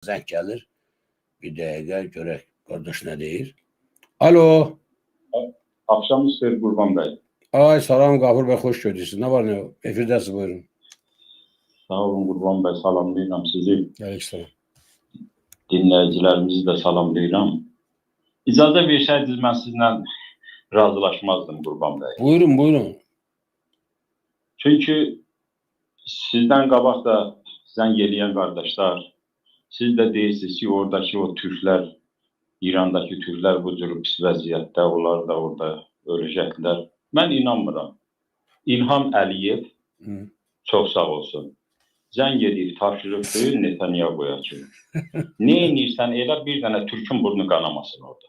Zəng gəlir. Bir dəqiqə görək qardaş nə deyir. Alo. Axşamınız xeyir Qurban bəy. Ay salam Qafur bəy, xoş gördüksünüz. Nə var nə yox? Efirdəsiz, buyurun. Sağ olun Qurban bəy, salamlayıram sizi. Aleykümselam. Dinləyicilərimizi də salamlayıram. İcazə versəydiniz mən sizinlə razılaşmazdım Qurban bəy. Buyurun, buyurun. Çünki sizdən qabaq da zəng eləyən qardaşlar, siz də deyirsiniz ki, oradakı o Türklər, İrandakı Türklər bu cür pis vəziyyətdə, onlar da orada öləcəklər. Mən inanmıram. İlham Əliyev çox sağ olsun. Zəng edib tapşırıqdır Netanyahu'ya ki, nə edirsən elə bir dənə Türkün burnu qanamasın orada.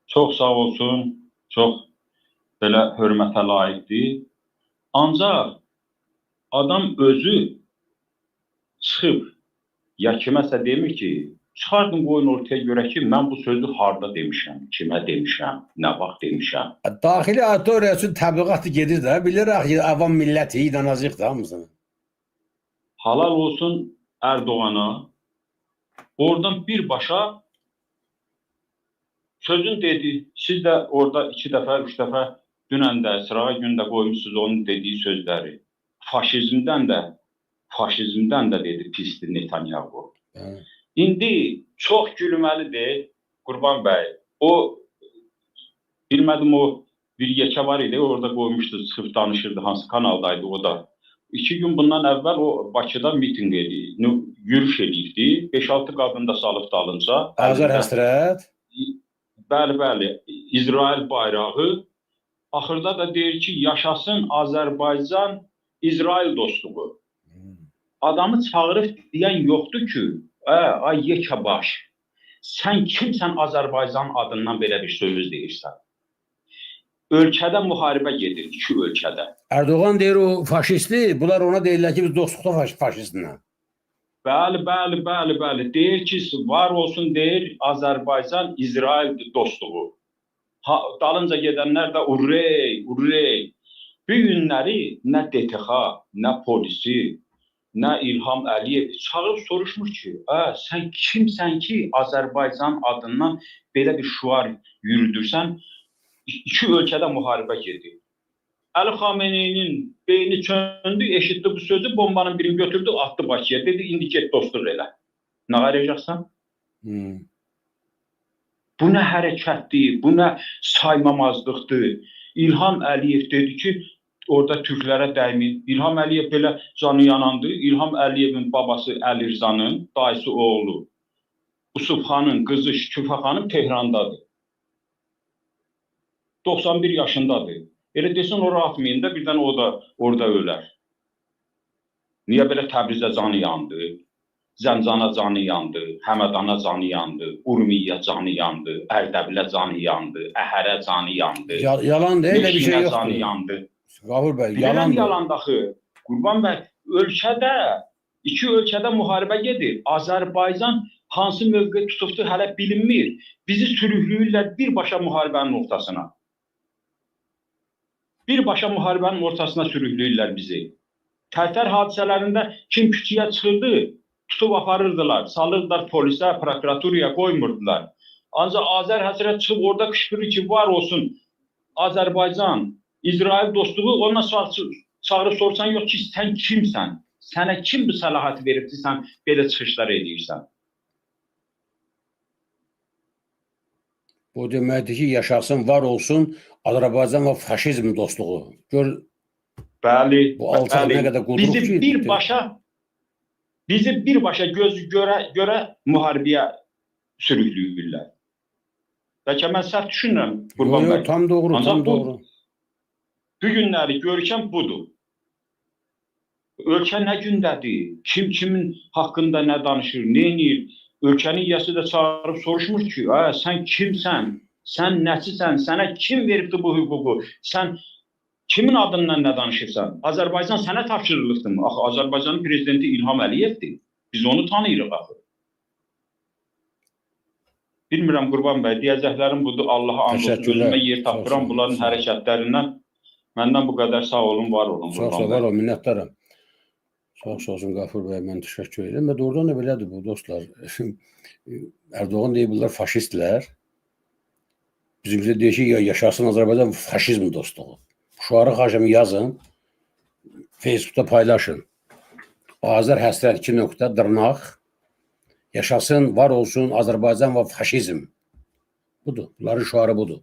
Çox sağ olsun, çox belə hörmətə layiqdir. Ancaq adam özü çıxıb, ya kiməsə demir ki, çıxardın qoyun ortaya görə ki, mən bu sözü harda demişəm, kimə demişəm, nə vaxt demişəm. Daxili auditoriya üçün təbliğat gedir də, bilirək ki, avam milləti inanacaq da hamısını. Halal olsun Erdoğan'a, oradan birbaşa sözün dedi, siz də orada 2 dəfə, 3 dəfə dünən də, sırağa gündə qoymuşsunuz onun dediyi sözləri. Faşizmdən də dedi pisdir Netanyahu. İndi çox gülməlidir Qurban bəy. O, bilmədim o bir yekə var idi, orada qoymuşdu, çıxıb danışırdı, hansı kanaldaydı o da. 2 gün bundan əvvəl o Bakıda miting edir, yürüyüş edirdi, 5-6 qadın da salıb dalınca. Azər həsrət. Bəli, İsrail bayrağı. Axırda da deyir ki, yaşasın Azərbaycan İsrail dostluğu. Adamı çağırıb deyən yoxdur ki, ay yekə baş, sən kimsən Azərbaycan adından belə bir söz deyirsən? Ölkədə müharibə gedir, 2 ölkədə. Erdoğan deyir o faşistdir, bunlar ona deyirlər ki, biz dostluqda faşistlə. Bəli. Deyir ki, var olsun deyir Azərbaycan İsrail dostluğu. Dalınca gedənlər də urrey. Bu günləri nə DTX, nə polisi, nə İlham Əliyev çağırıb soruşmur ki, sən kimsən ki, Azərbaycan adından belə bir şuar yürüdürsən, 2 ölkədə müharibə gedir. Əli Xameneyinin beyni çöndü, eşitdi bu sözü, bombanın birini götürdü, atdı Bakıya. Dedi, indi get dostluq elə. Nə qarayacaqsan? Bu nə hərəkətdir, bu nə saymamazlıqdır. İlham Əliyev dedi ki, orada Türklərə dəymir. İlham Əliyev belə canı yanandı. İlham Əliyevin babası Əli Rzanın, dayısı oğlu Usufxanın qızı Şüküfə xanım Tehrandadır. 91 yaşındadır. Elə desin, ora atmayın da, birdən o da orada ölər. Niyə belə Təbrizə canı yandı? Zəncana canı yandı, Həmədana canı yandı, Urmiyə canı yandı, Ərdəbilə canı yandı, Əhərə canı yandı. Yalan deyil, elə bir şey yoxdur. Canı yandı. Qafur bəy, yalan yalandaxı. Qurban bəy, ölkədə, 2 ölkədə müharibə gedir. Azərbaycan hansı mövqe tutubdur hələ bilinmir. Bizi sürükləyirlər birbaşa müharibənin ortasına. Birbaşa müharibənin ortasına sürükləyirlər bizi. Tərtər hadisələrində kim küçüyə çıxırdı, tutub aparırdılar, salırdılar polisə, prokuraturaya qoymurdular. Ancaq Azər həsrət çıxıb orada qışqırır ki, var olsun Azərbaycan, İsrail dostluğu, onunla çağırıb sorsan yox ki, sən kimsən? Sənə kim bu səlahəti veribdir, sən belə çıxışlar edirsən? O deməkdir ki, yaşasın, var olsun Azərbaycan və faşizm dostluğu. Gör, bu alçaq nə qədər qudruq ki. Bizi birbaşa göz görə müharibəyə sürükləyirlər. Bəlkə mən səhv düşünürəm, Qurban bəy. Tam doğru, tam doğru. Bu günləri görkəm budur. Ölkə nə gündədir? Kim kimin haqqında nə danışır, nə edir? Ölkənin yiyəsi də çağırıb soruşmur ki, sən kimsən, sən nəçisən, sənə kim veribdir bu hüququ, sən kimin adından nə danışırsan? Azərbaycan sənə tapşırılıqdır mı? Axı, Azərbaycanın prezidenti İlham Əliyevdir. Biz onu tanıyırıq axı. Bilmirəm Qurban bəy, deyəcəklərim budur, Allaha and olsun, özümə yer tapıram bunların hərəkətlərindən. Məndən bu qədər sağ olun, var olun. Çox sağ olun, minnətdaram. Sağ olsun Qafur bəy, mən təşəkkür edirəm. Və doğrudan da belədir bu dostlar. Erdoğan deyir bunlar faşistlər. Bizimkidə deyir ki, yaşasın Azərbaycan faşizm dostluğu. Şuarı xarcımı yazın, Facebookda paylaşın. Azər həsrət 2 nöqtə dırnaq. Yaşasın, var olsun Azərbaycan və faşizm. Budur. Bunların şuarı budur.